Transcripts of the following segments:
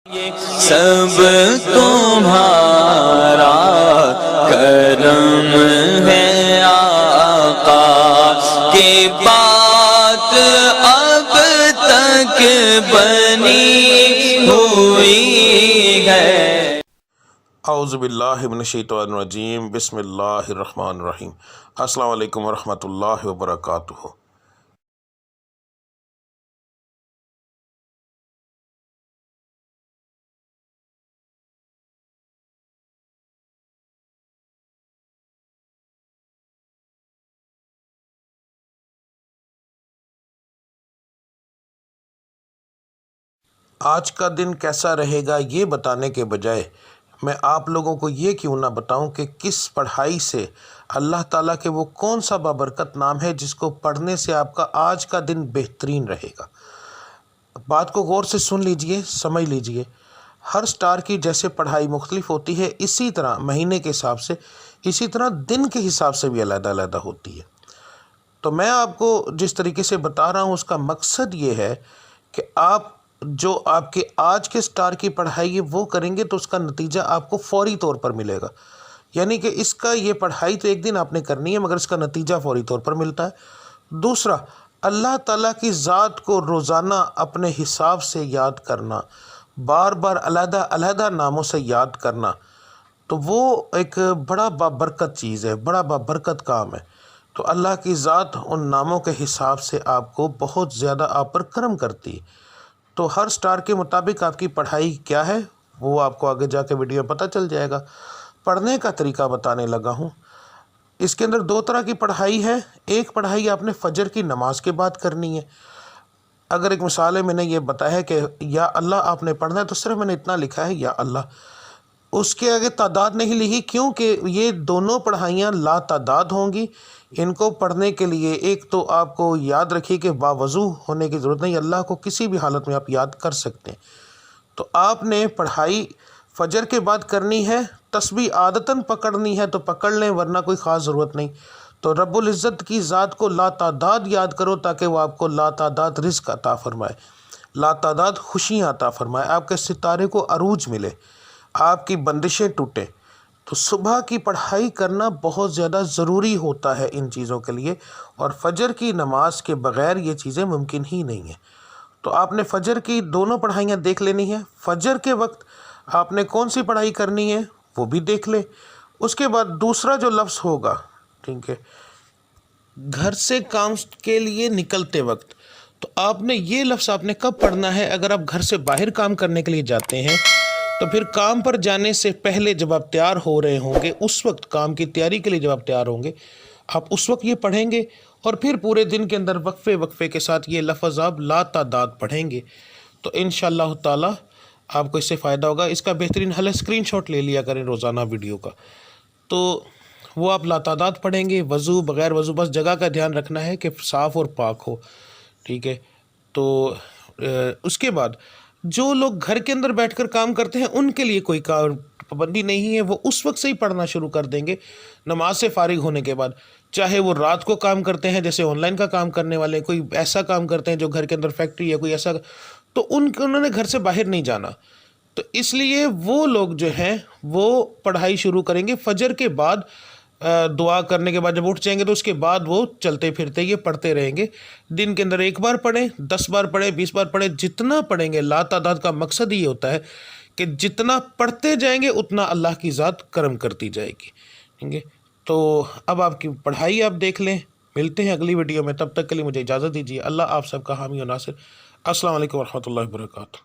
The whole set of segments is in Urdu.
سب تمہارا کرم ہے آقا کی بات اب تک بنی ہوئی ہے۔ اعوذ باللہ من الشیطان الرجیم، بسم اللہ الرحمن الرحیم۔ السلام علیکم ورحمۃ اللہ وبرکاتہ۔ آج کا دن کیسا رہے گا یہ بتانے کے بجائے میں آپ لوگوں کو یہ کیوں نہ بتاؤں کہ کس پڑھائی سے اللہ تعالیٰ کے وہ کون سا بابرکت نام ہے جس کو پڑھنے سے آپ کا آج کا دن بہترین رہے گا۔ بات کو غور سے سن لیجئے، سمجھ لیجئے۔ ہر سٹار کی جیسے پڑھائی مختلف ہوتی ہے، اسی طرح مہینے کے حساب سے، اسی طرح دن کے حساب سے بھی علیحدہ علیحدہ ہوتی ہے۔ تو میں آپ کو جس طریقے سے بتا رہا ہوں اس کا مقصد یہ ہے کہ آپ جو آپ کے آج کے سٹار کی پڑھائی ہے وہ کریں گے تو اس کا نتیجہ آپ کو فوری طور پر ملے گا۔ یعنی کہ اس کا یہ پڑھائی تو ایک دن آپ نے کرنی ہے مگر اس کا نتیجہ فوری طور پر ملتا ہے۔ دوسرا، اللہ تعالیٰ کی ذات کو روزانہ اپنے حساب سے یاد کرنا، بار بار علیحدہ علیحدہ ناموں سے یاد کرنا، تو وہ ایک بڑا بابرکت چیز ہے، بڑا بابرکت کام ہے۔ تو اللہ کی ذات ان ناموں کے حساب سے آپ کو بہت زیادہ آپ پر کرم کرتی ہے۔ تو ہر سٹار کے مطابق آپ کی پڑھائی کیا ہے وہ آپ کو آگے جا کے ویڈیو میں پتہ چل جائے گا۔ پڑھنے کا طریقہ بتانے لگا ہوں۔ اس کے اندر دو طرح کی پڑھائی ہے۔ ایک پڑھائی آپ نے فجر کی نماز کے بعد کرنی ہے۔ اگر ایک مثال ہے، میں نے یہ بتایا ہے کہ یا اللہ آپ نے پڑھنا ہے تو صرف میں نے اتنا لکھا ہے یا اللہ، اس کے آگے تعداد نہیں لکھی، کیونکہ یہ دونوں پڑھائیاں لا تعداد ہوں گی۔ ان کو پڑھنے کے لیے ایک تو آپ کو یاد رکھیے کہ باوضو ہونے کی ضرورت نہیں، اللہ کو کسی بھی حالت میں آپ یاد کر سکتے ہیں۔ تو آپ نے پڑھائی فجر کے بعد کرنی ہے، تسبیح عادتاً پکڑنی ہے تو پکڑ لیں ورنہ کوئی خاص ضرورت نہیں۔ تو رب العزت کی ذات کو لا تعداد یاد کرو تاکہ وہ آپ کو لا تعداد رزق عطا فرمائے، لا تعداد خوشیاں عطا فرمائے، آپ کے ستارے کو عروج ملے، آپ کی بندشیں ٹوٹیں۔ تو صبح کی پڑھائی کرنا بہت زیادہ ضروری ہوتا ہے ان چیزوں کے لیے، اور فجر کی نماز کے بغیر یہ چیزیں ممکن ہی نہیں ہیں۔ تو آپ نے فجر کی دونوں پڑھائیاں دیکھ لینی ہیں۔ فجر کے وقت آپ نے کون سی پڑھائی کرنی ہے وہ بھی دیکھ لیں۔ اس کے بعد دوسرا جو لفظ ہوگا، ٹھیک ہے، گھر سے کام کے لیے نکلتے وقت، تو آپ نے یہ لفظ آپ نے کب پڑھنا ہے؟ اگر آپ گھر سے باہر کام کرنے کے لیے جاتے ہیں تو پھر کام پر جانے سے پہلے جب آپ تیار ہو رہے ہوں گے، اس وقت کام کی تیاری کے لیے جب آپ تیار ہوں گے، آپ اس وقت یہ پڑھیں گے، اور پھر پورے دن کے اندر وقفے وقفے کے ساتھ یہ لفظ آپ لا تعداد پڑھیں گے۔ تو انشاءاللہ تعالی آپ کو اس سے فائدہ ہوگا۔ اس کا بہترین حل ہے اسکرین شاٹ لے لیا کریں روزانہ ویڈیو کا، تو وہ آپ لا تعداد پڑھیں گے، وضو بغیر وضو، بس جگہ کا دھیان رکھنا ہے کہ صاف اور پاک ہو، ٹھیک ہے۔ تو اس کے بعد جو لوگ گھر کے اندر بیٹھ کر کام کرتے ہیں ان کے لیے کوئی پابندی نہیں ہے، وہ اس وقت سے ہی پڑھنا شروع کر دیں گے نماز سے فارغ ہونے کے بعد، چاہے وہ رات کو کام کرتے ہیں جیسے آن لائن کا کام کرنے والے، کوئی ایسا کام کرتے ہیں جو گھر کے اندر فیکٹری ہے کوئی ایسا، تو انہوں نے گھر سے باہر نہیں جانا، تو اس لیے وہ لوگ جو ہیں وہ پڑھائی شروع کریں گے فجر کے بعد۔ دعا کرنے کے بعد جب اٹھ جائیں گے تو اس کے بعد وہ چلتے پھرتے یہ پڑھتے رہیں گے۔ دن کے اندر 1 بار پڑھیں، 10 بار پڑھیں، 20 بار پڑھیں، جتنا پڑھیں گے۔ لا تعداد کا مقصد یہ ہوتا ہے کہ جتنا پڑھتے جائیں گے اتنا اللہ کی ذات کرم کرتی جائے گی، ٹھیک ہے۔ تو اب آپ کی پڑھائی آپ دیکھ لیں۔ ملتے ہیں اگلی ویڈیو میں، تب تک کے لیے مجھے اجازت دیجیے۔ اللہ آپ سب کا حامی و ناصر۔ السلام علیکم ورحمۃ اللہ وبرکاتہ۔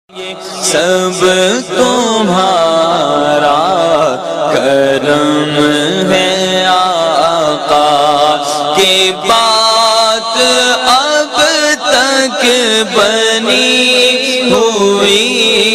سب تمہارا کرم ہے آقا، کہ بات اب تک بنی ہوئی